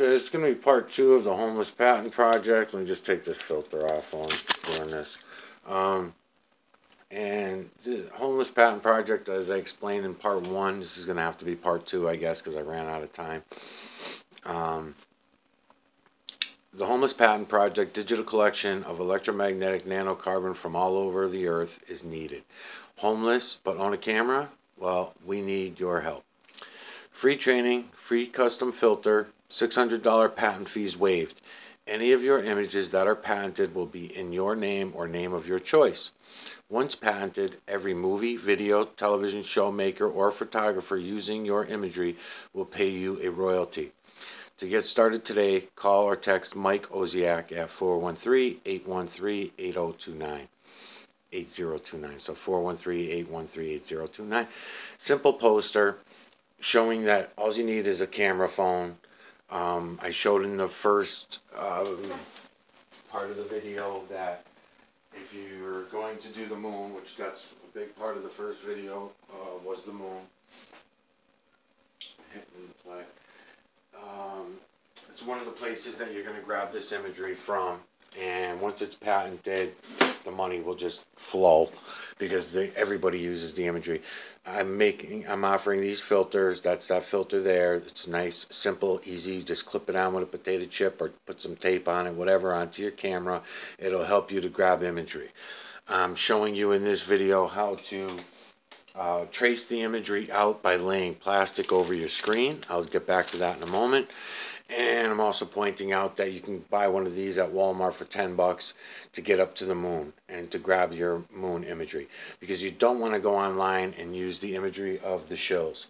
Okay, it's going to be part 2 of the homeless patent project. Let me just take this filter off while I'm doing this. And the homeless patent project, as I explained in part 1, this is going to have to be part 2, I guess, because I ran out of time. The homeless patent project, digital collection of electromagnetic nanocarbon from all over the earth, is needed. Homeless but own a camera? Well, we need your help. Free training, free custom filter, $600 patent fees waived. Any of your images that are patented will be in your name or name of your choice. Once patented, every movie, video, television show maker, or photographer using your imagery will pay you a royalty. To get started today, call or text Mike Oziak at 413-813-8029. 8029. So 413-813-8029. Simple poster showing that all you need is a camera phone. I showed in the first part of the video that if you're going to do the moon, which that's a big part of the first video, was the moon. It's one of the places that you're going to grab this imagery from, and once it's patented, the money will just flow because everybody uses the imagery. I'm offering these filters. That's that filter there. It's nice, simple, easy. Just clip it on with a potato chip or put some tape on it, whatever, onto your camera. It'll help you to grab imagery. I'm showing you in this video how to trace the imagery out by laying plastic over your screen. I'll get back to that in a moment. And I'm also pointing out that you can buy one of these at Walmart for $10 to get up to the moon and to grab your moon imagery, because you don't want to go online and use the imagery of the shills.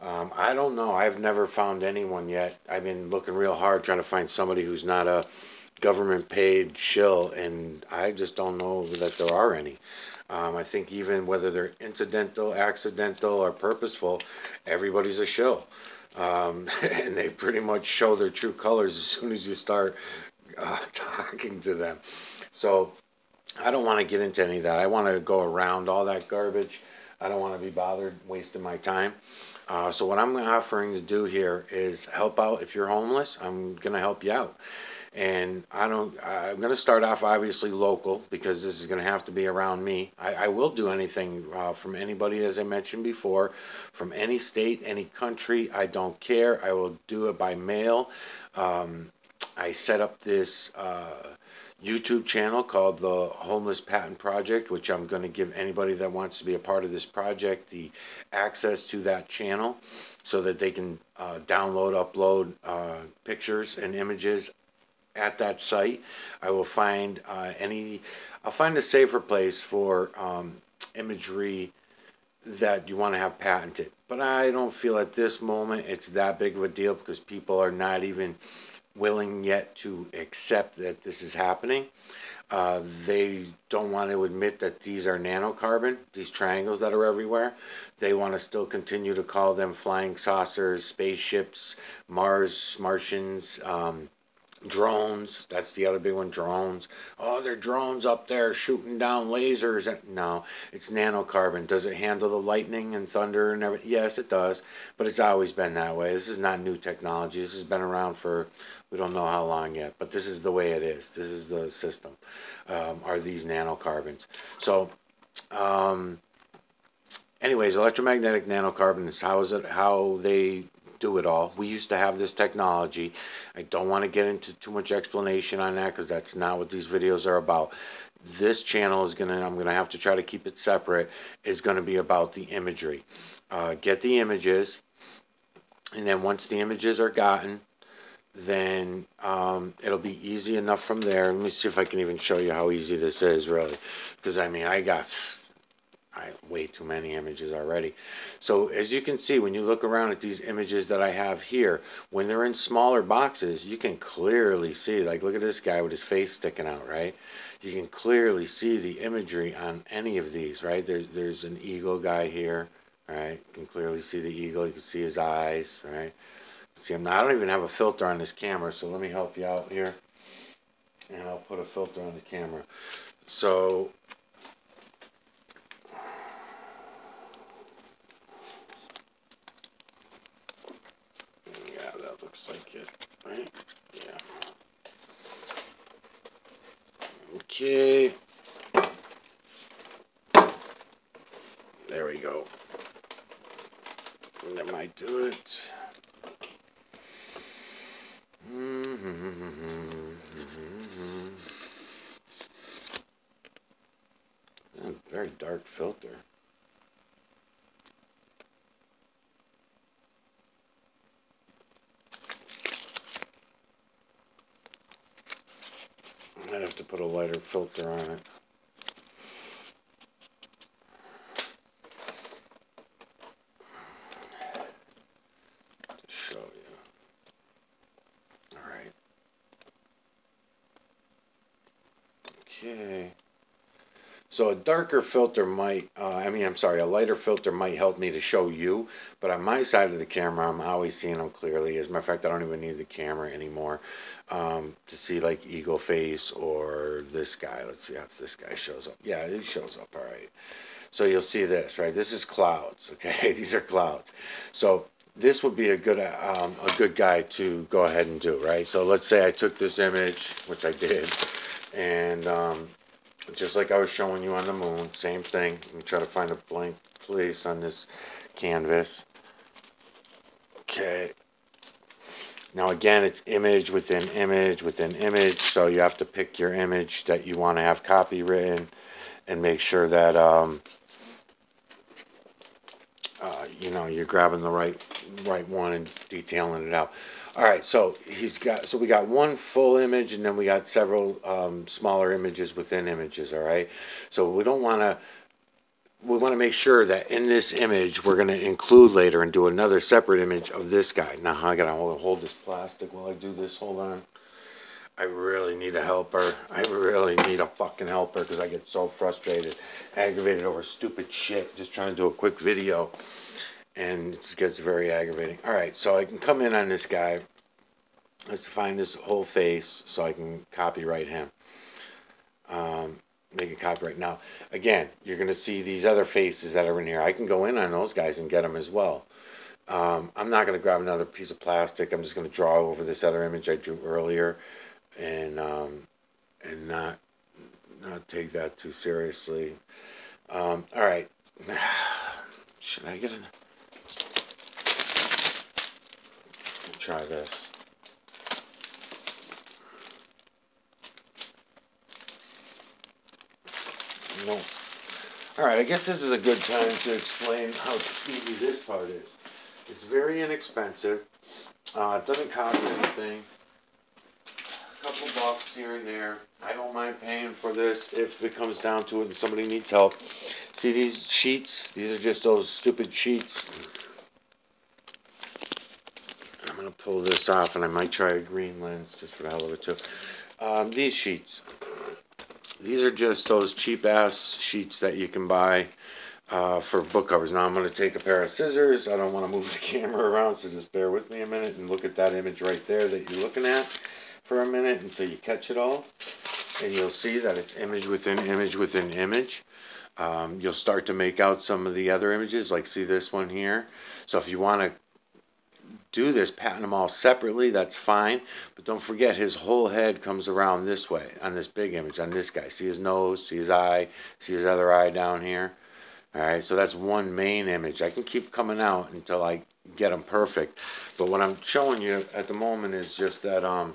I don't know. I've never found anyone yet. I've been looking real hard trying to find somebody who's not a government paid shill, and I just don't know that there are any. I think even whether they're incidental, accidental, or purposeful, everybody's a shill. And they pretty much show their true colors as soon as you start talking to them. So I don't want to get into any of that. I want to go around all that garbage. I don't want to be bothered wasting my time. So what I'm offering to do here is help out. If you're homeless, I'm going to help you out. And I'm going to start off obviously local, because this is going to have to be around me. I will do anything from anybody, as I mentioned before, from any state, any country. I don't care. I will do it by mail. I set up this YouTube channel called the Homeless Patent Project, which I'm going to give anybody that wants to be a part of this project the access to that channel so that they can download, upload pictures and images at that site. I will find I'll find a safer place for imagery that you want to have patented. But I don't feel at this moment it's that big of a deal, because people are not even willing yet to accept that this is happening. They don't want to admit that these are nanocarbon, these triangles that are everywhere. They want to still continue to call them flying saucers, spaceships, Martians, drones. That's the other big one, drones. Oh, they're drones up there shooting down lasers. No, it's nanocarbon. Does it handle the lightning and thunder and everything? Yes, it does, but it's always been that way. This is not new technology. This has been around for, we don't know how long yet, but this is the way it is. This is the system, are these nanocarbons. So anyways, electromagnetic nanocarbon is how they do it all. We used to have this technology. I don't want to get into too much explanation on that, because that's not what these videos are about. This channel is I'm gonna have to try to keep it separate, is gonna be about the imagery. Get the images, and then once the images are gotten, then it'll be easy enough from there. Let me see if I can even show you how easy this is, really, because I mean, I got way too many images already. So as you can see, when you look around at these images that I have here, when they're in smaller boxes, you can clearly see, like, look at this guy with his face sticking out, right? You can clearly see the imagery on any of these, right? There's an eagle guy here, right? You can clearly see the eagle. You can see his eyes, right? See him now. I don't even have a filter on this camera, so let me help you out here, and I'll put a filter on the camera. So looks like it, right? Yeah. Okay. There we go. That might do it. Very dark filter. I'd have to put a lighter filter on it. To show you. Alright. Okay. So a darker filter might, a lighter filter might help me to show you, but on my side of the camera, I'm always seeing them clearly. As a matter of fact, I don't even need the camera anymore to see like Eagle Face or this guy. Let's see if this guy shows up. Yeah, he shows up, all right. So you'll see this, right? This is clouds, okay? These are clouds. So this would be a good guy to go ahead and do, right? So let's say I took this image, which I did, and just like I was showing you on the moon, same thing. Let me try to find a blank place on this canvas. Okay. Now again, it's image within image within image, so you have to pick your image that you want to have copywritten and make sure that you know, you're grabbing the right one and detailing it out. All right, so we got one full image, and then we got several smaller images within images. All right, so we want to make sure that in this image we're going to include later and do another separate image of this guy. Now I gotta hold this plastic while I do this. Hold on. I really need a helper. I really need a fucking helper because I get so frustrated, aggravated over stupid shit just trying to do a quick video. And it gets very aggravating. Alright, so I can come in on this guy. Let's find his whole face so I can copyright him. Make a copyright. Now, again, you're going to see these other faces that are in here. I can go in on those guys and get them as well. I'm not going to grab another piece of plastic. I'm just going to draw over this other image I drew earlier. And not take that too seriously. Alright. Should I get in? Try this. No. Alright, I guess this is a good time to explain how easy this part is. It's very inexpensive. It doesn't cost anything. A couple bucks here and there. I don't mind paying for this if it comes down to it and somebody needs help. See these sheets? These are just those stupid sheets. I'm going to pull this off, and I might try a green lens just for the hell of it too. These sheets. These are just those cheap-ass sheets that you can buy for book covers. Now I'm going to take a pair of scissors. I don't want to move the camera around, so just bear with me a minute and look at that image right there that you're looking at for a minute until you catch it all. And you'll see that it's image within image within image. You'll start to make out some of the other images, like see this one here. So if you want to do this, pattern them all separately, that's fine. But don't forget, his whole head comes around this way on this big image, on this guy. See his nose, see his eye, see his other eye down here. Alright, so that's one main image. I can keep coming out until I get them perfect. But what I'm showing you at the moment is just that all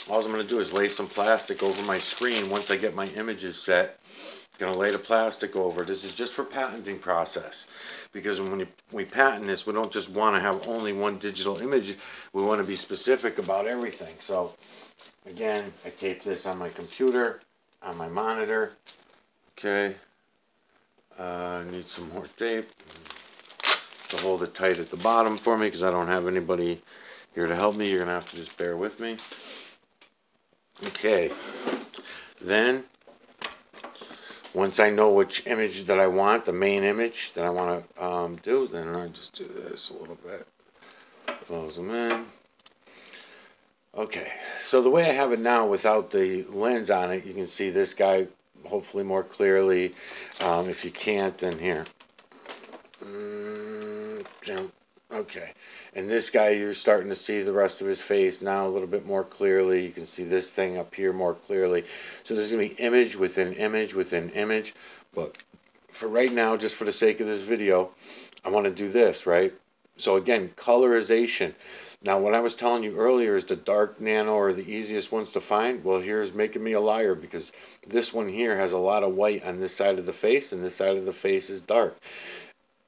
I'm going to do is lay some plastic over my screen once I get my images set. Going to lay the plastic over. This is just for patenting process, because when we patent this, we don't just want to have only one digital image. We want to be specific about everything. So again, I tape this on my computer, on my monitor. Okay, I need some more tape to hold it tight at the bottom for me because I don't have anybody here to help me. You're going to have to just bear with me. Okay, then once I know which image that I want, the main image that I want to do, then I just do this a little bit. Close them in. Okay, so the way I have it now without the lens on it, you can see this guy hopefully more clearly. If you can't, then here. Okay, And this guy, you're starting to see the rest of his face now a little bit more clearly. You can see this thing up here more clearly. So there's going to be image within image within image. But for right now, just for the sake of this video, I want to do this, right? So again, colorization. Now, what I was telling you earlier is the dark nano are the easiest ones to find. Well, here's making me a liar, because this one here has a lot of white on this side of the face, and this side of the face is dark.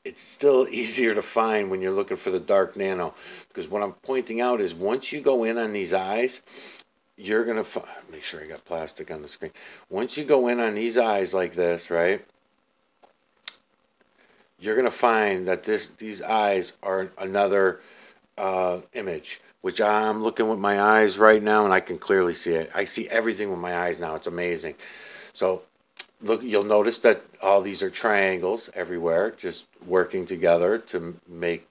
It's still easier to find when you're looking for the dark nano, because what I'm pointing out is once you go in on these eyes, you're going to make sure I got plastic on the screen. Once you go in on these eyes like this, right, you're going to find that these eyes are another image, which I'm looking with my eyes right now, and I can clearly see it. I see everything with my eyes now. It's amazing. So look, you'll notice that all these are triangles everywhere, just working together to make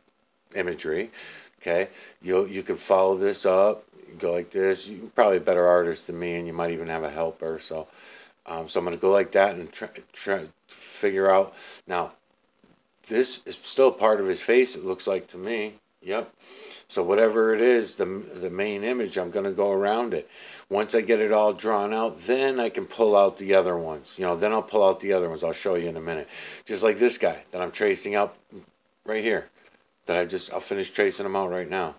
imagery. Okay, you can follow this up. You go like this. You're probably a better artist than me, and you might even have a helper. So, so I'm going to go like that and try to figure out. Now, this is still part of his face, it looks like to me. Yep. So whatever it is, the main image, I'm going to go around it. Once I get it all drawn out, then I can pull out the other ones. Then I'll pull out the other ones. I'll show you in a minute. Just like this guy that I'm tracing out right here. I'll finish tracing him out right now.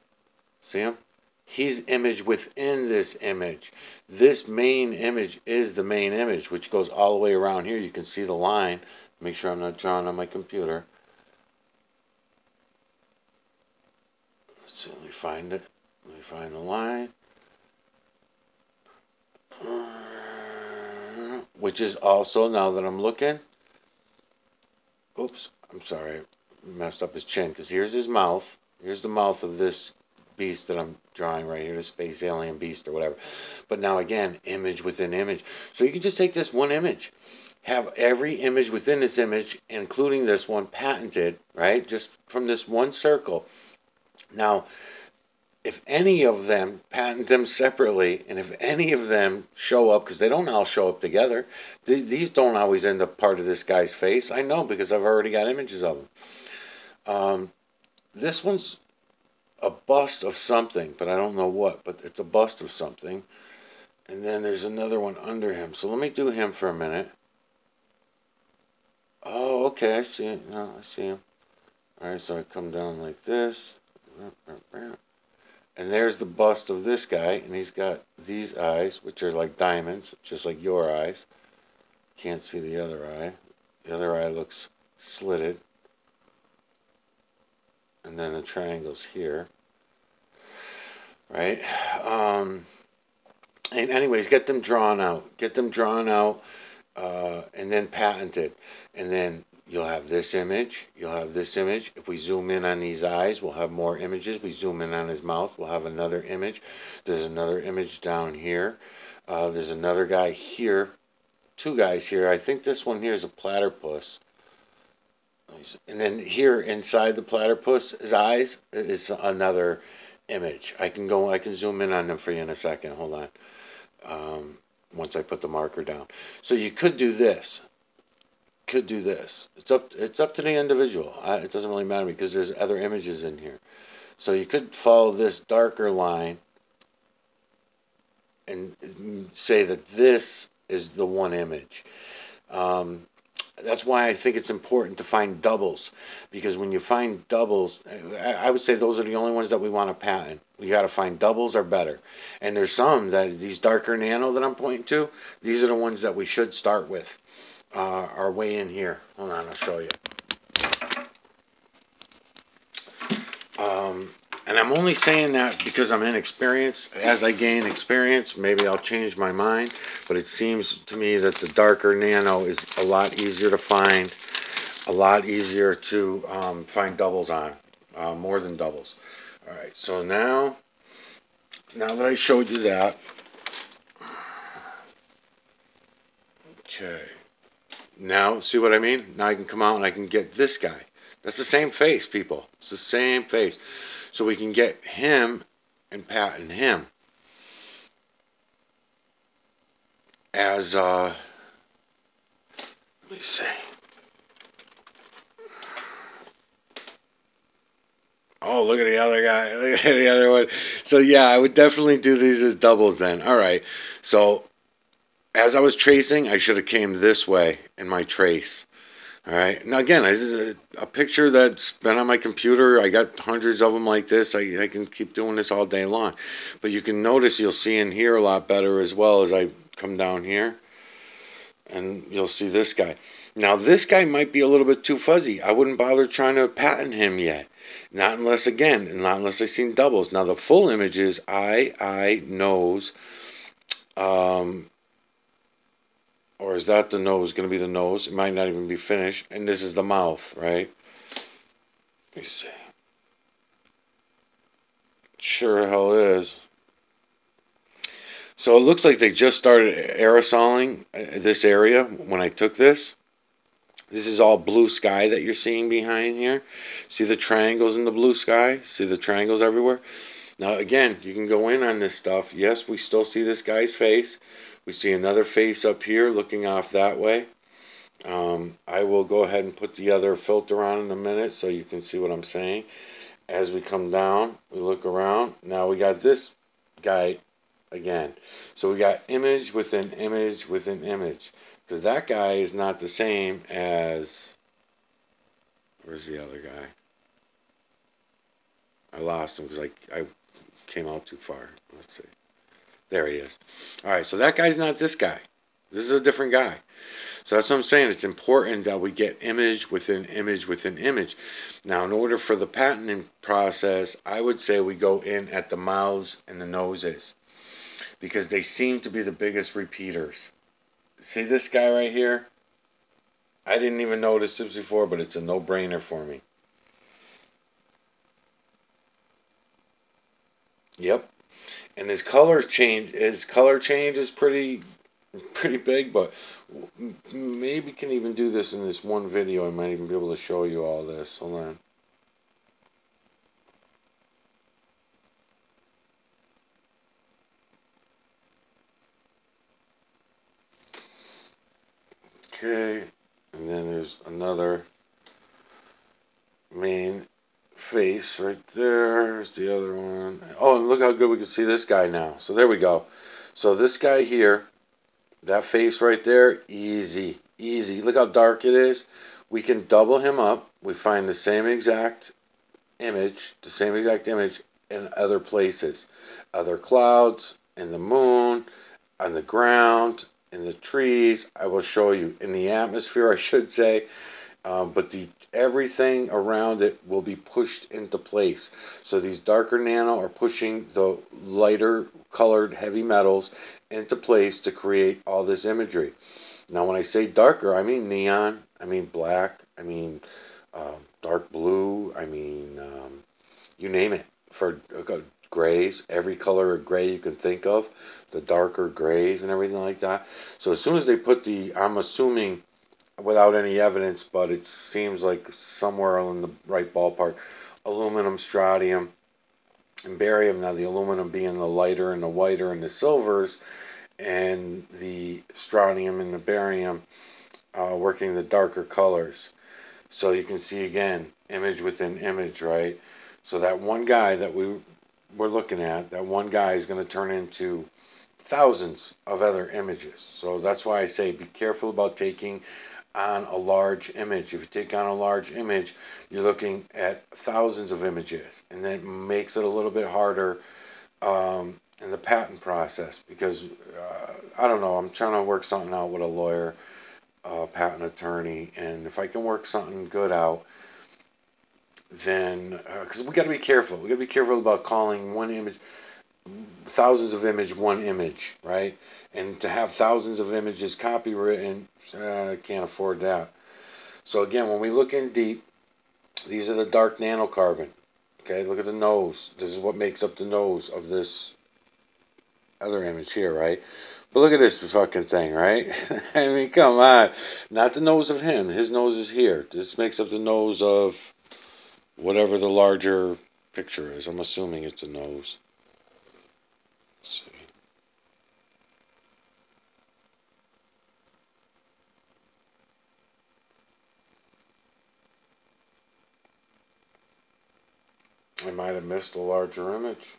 See him? He's image within this image. This main image is the main image, which goes all the way around here. You can see the line. Make sure I'm not drawing on my computer. So let me find it. Let me find the line. Which is also, now that I'm looking, oops, I'm sorry, I messed up his chin, because here's his mouth. Here's the mouth of this beast that I'm drawing right here, the space alien beast or whatever. But now again, image within image. So you can just take this one image, have every image within this image, including this one, patented, right? Just from this one circle. Now, if any of them, patent them separately, and if any of them show up, because they don't all show up together, these don't always end up part of this guy's face. I know, because I've already got images of them. This one's a bust of something, but I don't know what, but it's a bust of something. And then there's another one under him. So let me do him for a minute. Oh, okay, I see it. No, I see him. All right, so I come down like this. And there's the bust of this guy, and he's got these eyes, which are like diamonds, just like your eyes. Can't see the other eye. The other eye looks slitted. And then the triangle's here. Right? And anyways, get them drawn out. Get them drawn out, and then patented. And then you'll have this image. You'll have this image. If we zoom in on these eyes, we'll have more images. We zoom in on his mouth, we'll have another image. There's another image down here. There's another guy here. Two guys here. I think this one here is a platypus. And then here inside the platypus's eyes is another image. I can zoom in on them for you in a second. Hold on. Once I put the marker down. So you could do this. Could do this. It's up to the individual. It doesn't really matter because there's other images in here. So you could follow this darker line and say that this is the one image. That's why I think it's important to find doubles, because when you find doubles, I would say those are the only ones that we want to patent. We got to find doubles are better. And there's some that these darker nano that I'm pointing to, these are the ones that we should start with. Are way in here. Hold on, I'll show you. And I'm only saying that because I'm inexperienced. As I gain experience, maybe I'll change my mind. But it seems to me that the darker nano is a lot easier to find, a lot easier to find doubles on, more than doubles. All right, so now that I showed you that, okay. Now, see what I mean? Now I can come out and I can get this guy. That's the same face, people. It's the same face. So we can get him and patent him as, let me see. Oh, look at the other guy. Look at the other one. So yeah, I would definitely do these as doubles then. All right. So as I was tracing, I should have came this way in my trace. All right. Now again, this is a picture that's been on my computer. I got hundreds of them like this. I can keep doing this all day long. But you can notice you'll see in here a lot better as well as I come down here. And you'll see this guy. Now this guy might be a little bit too fuzzy. I wouldn't bother trying to patent him yet. Not unless, again, not unless I've seen doubles. Now the full image is eye, nose, or is that the nose? Going to be the nose? It might not even be finished. And this is the mouth, right? Let me see. Sure hell is. So it looks like they just started aerosoling this area when I took this. This is all blue sky that you're seeing behind here. See the triangles in the blue sky? See the triangles everywhere? Now again, you can go in on this stuff. Yes, we still see this guy's face. We see another face up here looking off that way. I will go ahead and put the other filter on in a minute so you can see what I'm saying. As we come down, we look around. Now we got this guy again. So we got image within image within image. Because that guy is not the same as... Where's the other guy? I lost him because I came out too far. Let's see. There he is. All right, so that guy's not this guy. This is a different guy. So that's what I'm saying. It's important that we get image within image within image. Now, in order for the patenting process, I would say we go in at the mouths and the noses because they seem to be the biggest repeaters. See this guy right here? I didn't even notice this before, but it's a no-brainer for me. Yep. And his color change is pretty big, but maybe can even do this in this one video. I might even be able to show you all this. Hold on. Okay, and then there's another main face right there. There's the other one. Oh, and look how good we can see this guy now. So there we go. So this guy here, that face right there, easy, easy. Look how dark it is. We can double him up. We find the same exact image in other places. Other clouds, in the moon, on the ground, in the trees. I will show you. In the atmosphere, I should say. But everything around it will be pushed into place. So these darker nano are pushing the lighter colored heavy metals into place to create all this imagery. Now when I say darker, I mean neon, I mean black, I mean dark blue, I mean you name it. For grays, every color of gray you can think of, the darker grays and everything like that. So as soon as they put I'm assuming without any evidence, but it seems like somewhere in the right ballpark, aluminum, strontium, and barium. Now the aluminum being the lighter and the whiter and the silvers, and the strontium and the barium working the darker colors. So you can see again, image within image, right? So that one guy that we're looking at, that one guy is going to turn into thousands of other images. So that's why I say be careful about taking on a large image. If you take on a large image, you're looking at thousands of images, and that makes it a little bit harder in the patent process because I don't know, I'm trying to work something out with a lawyer, patent attorney, and if I can work something good out, then because we got to be careful. We got to be careful about calling one image, thousands of image, one image, right? And to have thousands of images copywritten, can't afford that. So again, when we look in deep, these are the dark nanocarbon. Okay, look at the nose. This is what makes up the nose of this other image here, right? But look at this fucking thing, right? I mean, come on. Not the nose of him. His nose is here. This makes up the nose of whatever the larger picture is. I'm assuming it's a nose. Let's see. I might have missed a larger image.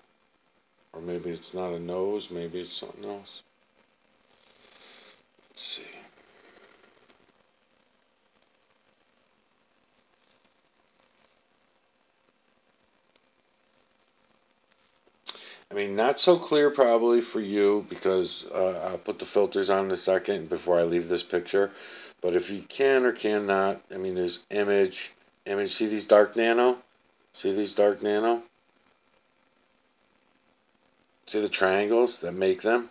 Or maybe it's not a nose, maybe it's something else. Let's see. I mean, not so clear probably for you because I'll put the filters on in a second before I leave this picture. But if you can or cannot, I mean, there's image. See these dark nano? See these dark nano? See the triangles that make them?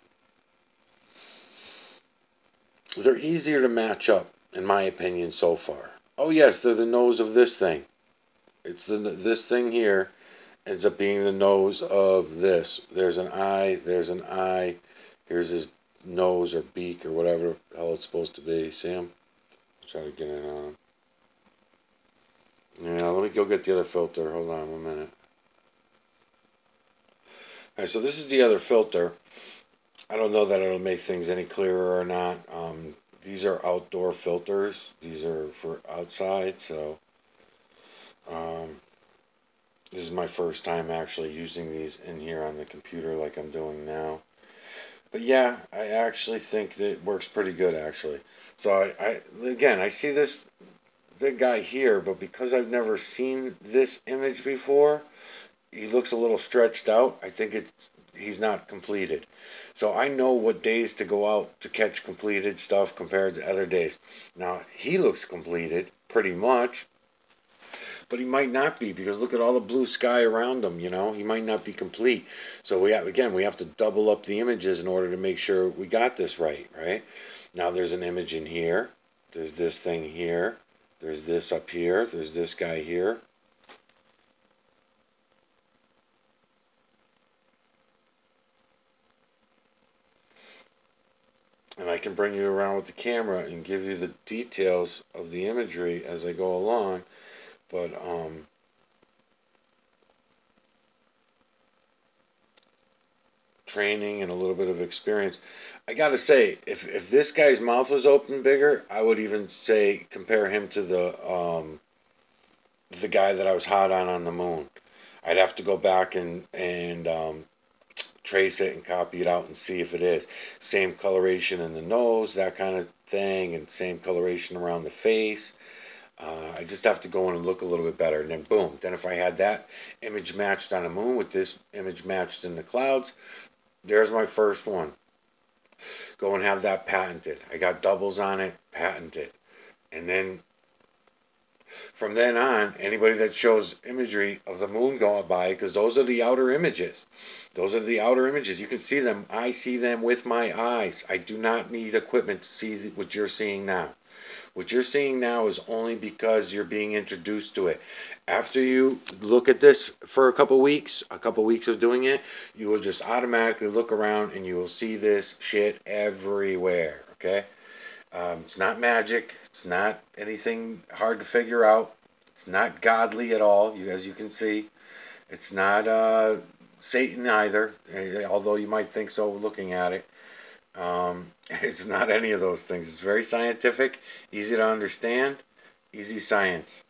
They're easier to match up, in my opinion, so far. Oh yes, they're the nose of this thing. It's this thing here ends up being the nose of this. There's an eye, there's an eye. Here's his nose or beak or whatever the hell it's supposed to be. See him? Try to get it on him. Yeah, let me go get the other filter. Hold on 1 minute. Alright, so this is the other filter. I don't know that it'll make things any clearer or not. These are outdoor filters. These are for outside, so this is my first time actually using these in here on the computer like I'm doing now. But yeah, I actually think that it works pretty good actually. So again, I see this big guy here, but because I've never seen this image before, he looks a little stretched out. I think he's not completed. So I know what days to go out to catch completed stuff compared to other days. Now, he looks completed, pretty much. But he might not be, because look at all the blue sky around him, you know? He might not be complete. So we have to double up the images in order to make sure we got this right? Now there's an image in here. There's this thing here. There's this up here. There's this guy here. And I can bring you around with the camera and give you the details of the imagery as I go along. But, training and a little bit of experience. I gotta say, if this guy's mouth was open bigger, I would even say compare him to the guy that I was hot on the moon. I'd have to go back and trace it and copy it out and see if it is. Same coloration in the nose, that kind of thing, and same coloration around the face. I just have to go in and look a little bit better, and then boom. Then if I had that image matched on the moon with this image matched in the clouds, there's my first one. Go and have that patented. I got doubles on it, patented. And then from then on, anybody that shows imagery of the moon going by, because those are the outer images. Those are the outer images. You can see them. I see them with my eyes. I do not need equipment to see what you're seeing now. What you're seeing now is only because you're being introduced to it. After you look at this for a couple weeks of doing it, you will just automatically look around and you will see this shit everywhere, okay? It's not magic. It's not anything hard to figure out. It's not godly at all, as you can see. It's not Satan either, although you might think so looking at it. It's not any of those things. It's very scientific, easy to understand, easy science.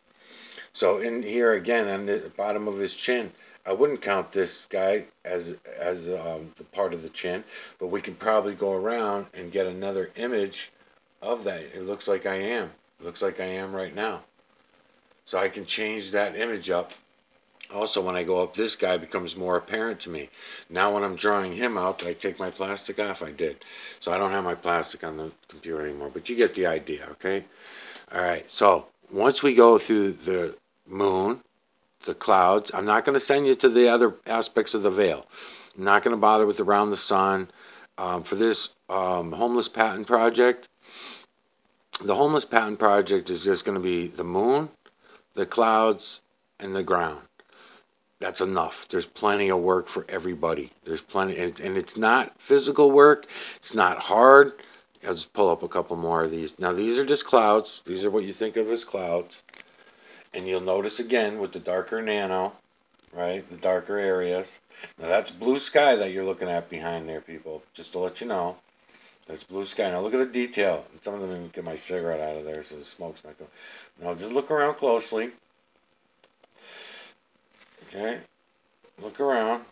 So in here again, on the bottom of his chin, I wouldn't count this guy as the part of the chin, but we can probably go around and get another image of that. It looks like I am. It looks like I am right now. So I can change that image up. Also, when I go up, this guy becomes more apparent to me. Now when I'm drawing him out, did I take my plastic off? I did. So I don't have my plastic on the computer anymore, but you get the idea, okay? All right, so once we go through the moon, the clouds, I'm not going to send you to the other aspects of the veil. I'm not going to bother with around the sun. For this homeless patent project, the homeless patent project is just going to be the moon, the clouds, and the ground. That's enough. There's plenty of work for everybody. There's plenty, and it's not physical work. It's not hard. I'll just pull up a couple more of these. Now, these are just clouds. These are what you think of as clouds. And you'll notice again with the darker nano, right? The darker areas. Now, that's blue sky that you're looking at behind there, people. Just to let you know. That's blue sky. Now, look at the detail. Some of them even get my cigarette out of there so the smoke's not going. Now, just look around closely. Okay, look around,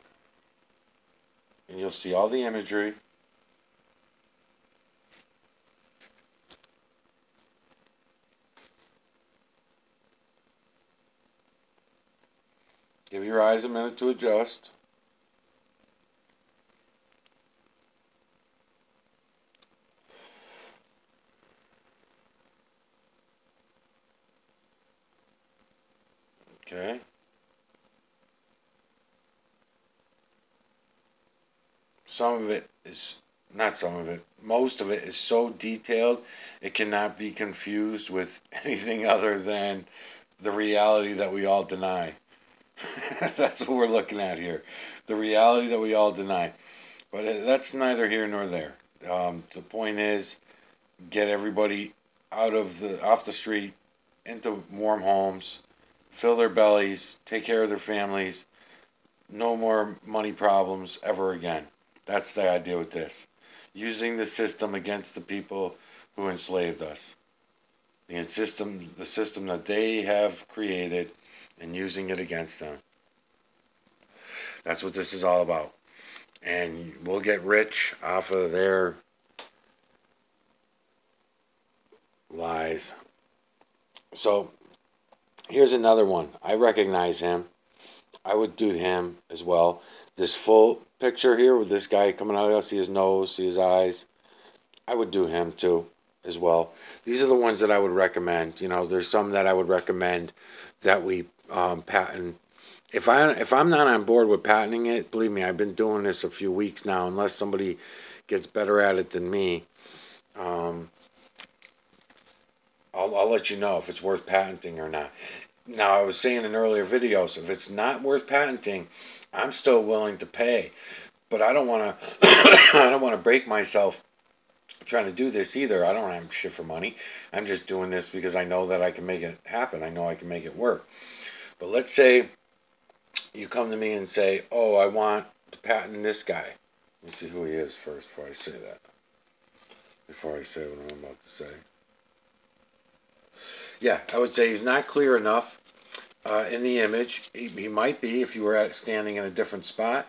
and you'll see all the imagery. Give your eyes a minute to adjust. Okay. Some of it is, not some of it, most of it is so detailed it cannot be confused with anything other than the reality that we all deny. That's what we're looking at here. The reality that we all deny. But that's neither here nor there. The point is, get everybody off the street into warm homes, fill their bellies, take care of their families. No more money problems ever again. That's the idea with this. Using the system against the people who enslaved us. The system that they have created, and using it against them. That's what this is all about. And we'll get rich off of their lies. So, here's another one. I recognize him. I would do him as well. This full picture here with this guy coming out, I'll see his nose, see his eyes. I would do him too as well. These are the ones that I would recommend. You know, there's some that I would recommend that we patent. If I'm not on board with patenting it, believe me, I've been doing this a few weeks now. Unless somebody gets better at it than me, I'll let you know if it's worth patenting or not. Now, I was saying in earlier videos, if it's not worth patenting, I'm still willing to pay. But I don't want to I don't want to break myself trying to do this either. I don't have shit for money. I'm just doing this because I know that I can make it happen. I know I can make it work. But let's say you come to me and say, "Oh, I want to patent this guy." Let me see who he is first before I say that. Before I say what I'm about to say. Yeah, I would say he's not clear enough in the image. He might be if you were standing in a different spot.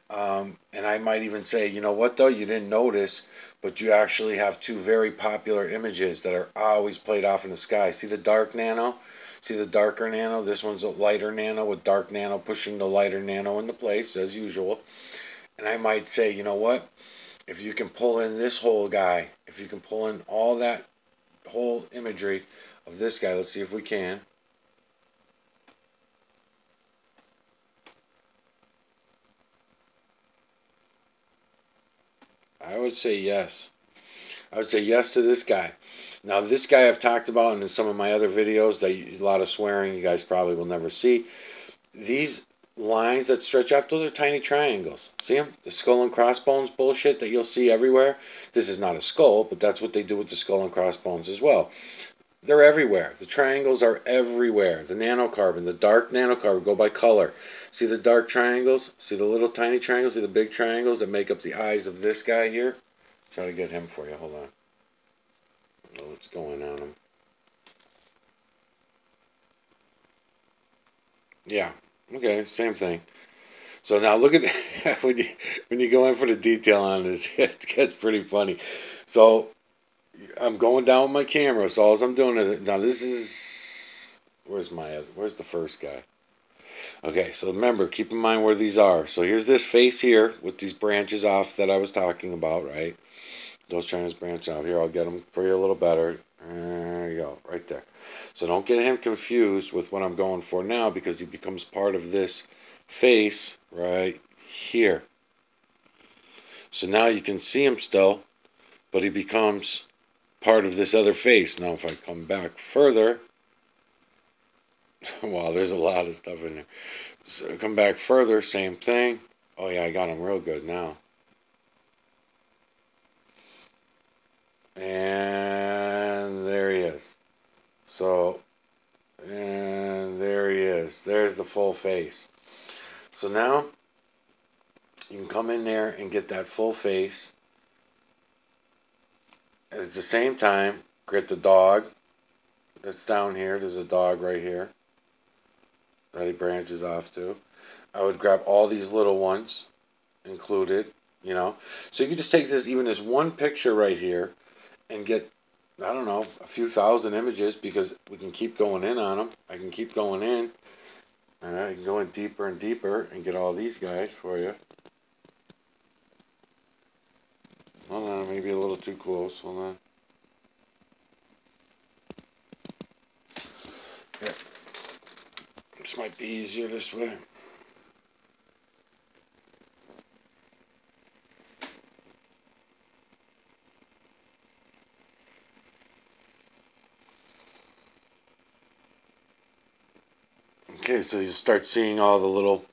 And I might even say, you know what, though? You didn't notice, but you actually have two very popular images that are always played off in the sky. See the dark nano? See the darker nano? This one's a lighter nano with dark nano pushing the lighter nano into place, as usual. And I might say, you know what? If you can pull in this whole guy, if you can pull in all that whole imagery of this guy, let's see if we can. I would say yes. I would say yes to this guy. Now, this guy I've talked about in some of my other videos, a lot of swearing you guys probably will never see. These lines that stretch out, those are tiny triangles. See them? The skull and crossbones bullshit that you'll see everywhere. This is not a skull, but that's what they do with the skull and crossbones as well. They're everywhere. The triangles are everywhere. The nanocarbon, the dark nanocarbon, go by color. See the dark triangles? See the little tiny triangles? See the big triangles that make up the eyes of this guy here? Try to get him for you. Hold on. Oh, what's going on him? Yeah. Okay, same thing. So now look at when you go in for the detail on this, it gets pretty funny. So I'm going down with my camera. So all I'm doing is now this is where's the first guy? Okay, so remember, keep in mind where these are. So here's this face here with these branches off that I was talking about, right? Those triangles branch out. Here, I'll get them for you a little better. There you go, right there. So don't get him confused with what I'm going for now because he becomes part of this face right here. So now you can see him still, but he becomes part of this other face. Now if I come back further, wow, there's a lot of stuff in there. So come back further, same thing. Oh yeah, I got him real good now. And there he is. So, and there he is. There's the full face. So now, you can come in there and get that full face. And at the same time, get the dog that's down here. There's a dog right here that he branches off to. I would grab all these little ones included, you know. So you can just take this, even this one picture right here, and get, I don't know, a few thousand images, because we can keep going in on them. I can keep going in, and I can go in deeper and deeper and get all these guys for you. Hold on, maybe a little too close. Hold on. Yeah. This might be easier this way. Okay, so you start seeing all the little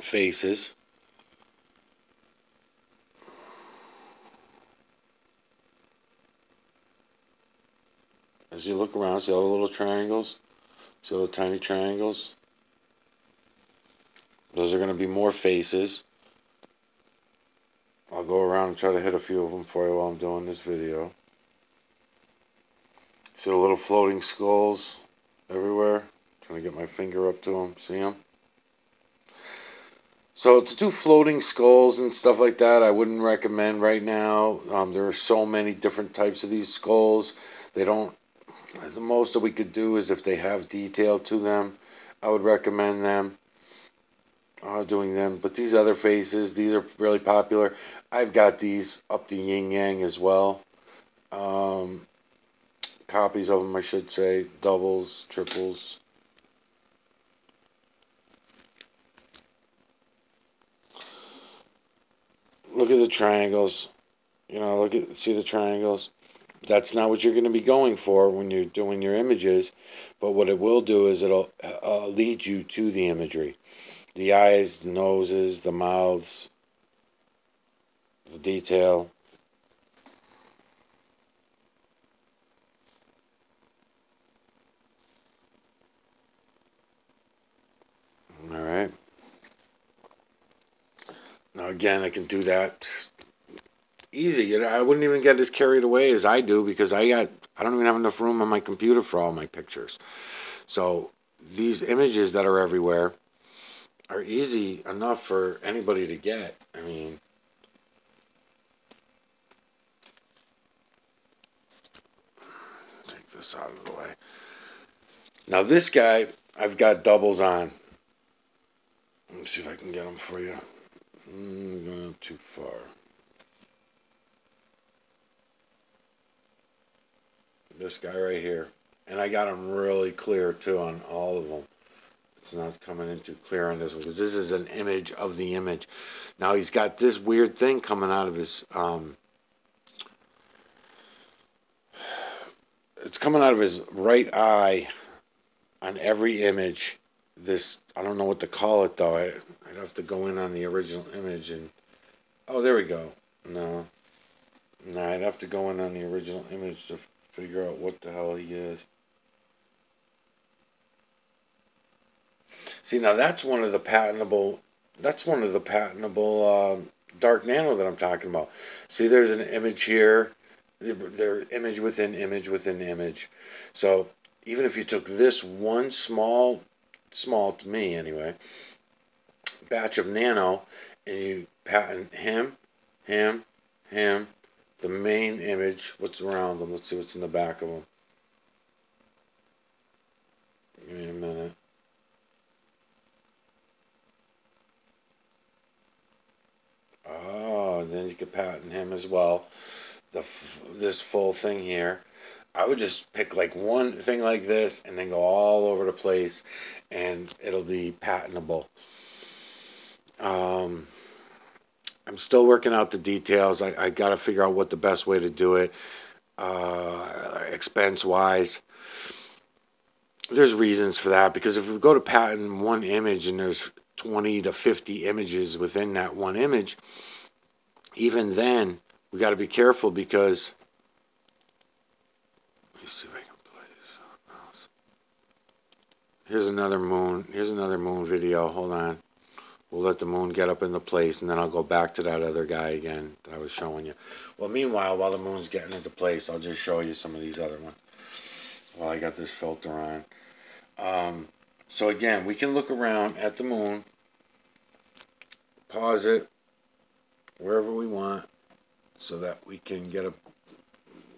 faces. As you look around, see all the little triangles? See all the tiny triangles? Those are going to be more faces. I'll go around and try to hit a few of them for you while I'm doing this video. See the little floating skulls everywhere? Trying to get my finger up to them. See them? So to do floating skulls and stuff like that, I wouldn't recommend right now. There are so many different types of these skulls. They don't. The most that we could do is if they have detail to them, I would recommend them. Doing them. But these other faces, these are really popular. I've got these up to yin yang as well. Copies of them, I should say. Doubles, triples. Look at the triangles. You know, see the triangles. That's not what you're going to be going for when you're doing your images. But what it will do is it'll lead you to the imagery. The eyes, the noses, the mouths, the detail. All right. Now again, I can do that easy. You know, I wouldn't even get as carried away as I do, because I don't even have enough room on my computer for all my pictures. So these images that are everywhere are easy enough for anybody to get. I mean, take this out of the way. Now this guy, I've got doubles on. Let me see if I can get them for you. Going too far. This guy right here. And I got him really clear too on all of them. It's not coming in too clear on this one, because this is an image of the image. Now he's got this weird thing coming out of his it's coming out of his right eye on every image. This, I don't know what to call it though. I'd have to go in on the original image and, oh, there we go. No, I'd have to go in on the original image to figure out what the hell he is. See, now that's one of the patentable. Dark nano that I'm talking about. See, there's an image here. They're image within image within image. So even if you took this one small to me anyway, batch of nano, and you patent him, the main image, what's around them. Let's see what's in the back of them. Give me a minute. Oh, and then you could patent him as well. This full thing here. I would just pick like one thing like this and then go all over the place, and it'll be patentable. I'm still working out the details. I got to figure out what the best way to do it, expense-wise. There's reasons for that, because if we go to patent one image and there's 20 to 50 images within that one image, even then, we got to be careful, because, let me see if I can play this else. Here's another moon video. Hold on. We'll let the moon get up into place, and then I'll go back to that other guy again that I was showing you. Well, meanwhile, while the moon's getting into place, I'll just show you some of these other ones while I got this filter on. So again, we can look around at the moon pause it wherever we want so that we can get a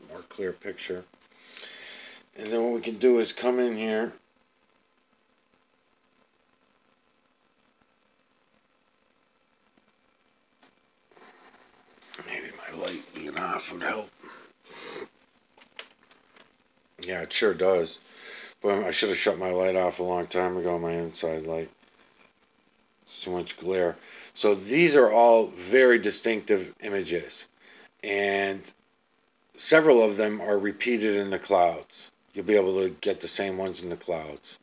more clear picture. And then what we can do is come in here maybe my light being off would help. Yeah, it sure does. But I should have shut my light off a long time ago, my inside light. It's too much glare. So these are all very distinctive images. And several of them are repeated in the clouds. You'll be able to get the same ones in the clouds.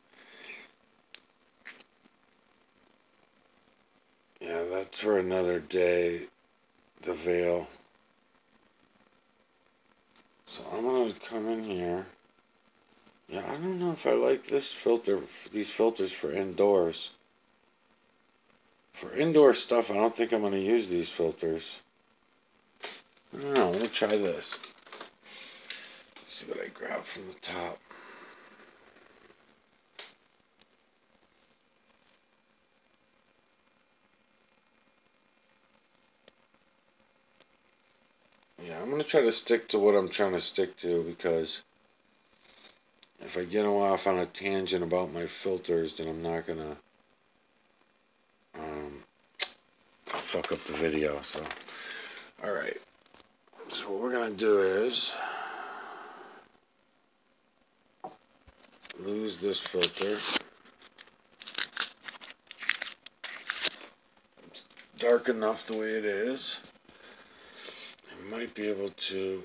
Yeah, that's for another day, the veil. So I'm going to come in here. Yeah, I don't know if I like this filter, these filters for indoors. For indoor stuff, I don't think I'm going to use these filters. I don't know, let me try this. Let's see what I grab from the top. Yeah, I'm going to try to stick to what I'm trying to stick to, because if I get off on a tangent about my filters, then I'm not going to I'll fuck up the video. So, alright. So what we're going to do is lose this filter. It's dark enough the way it is. I might be able to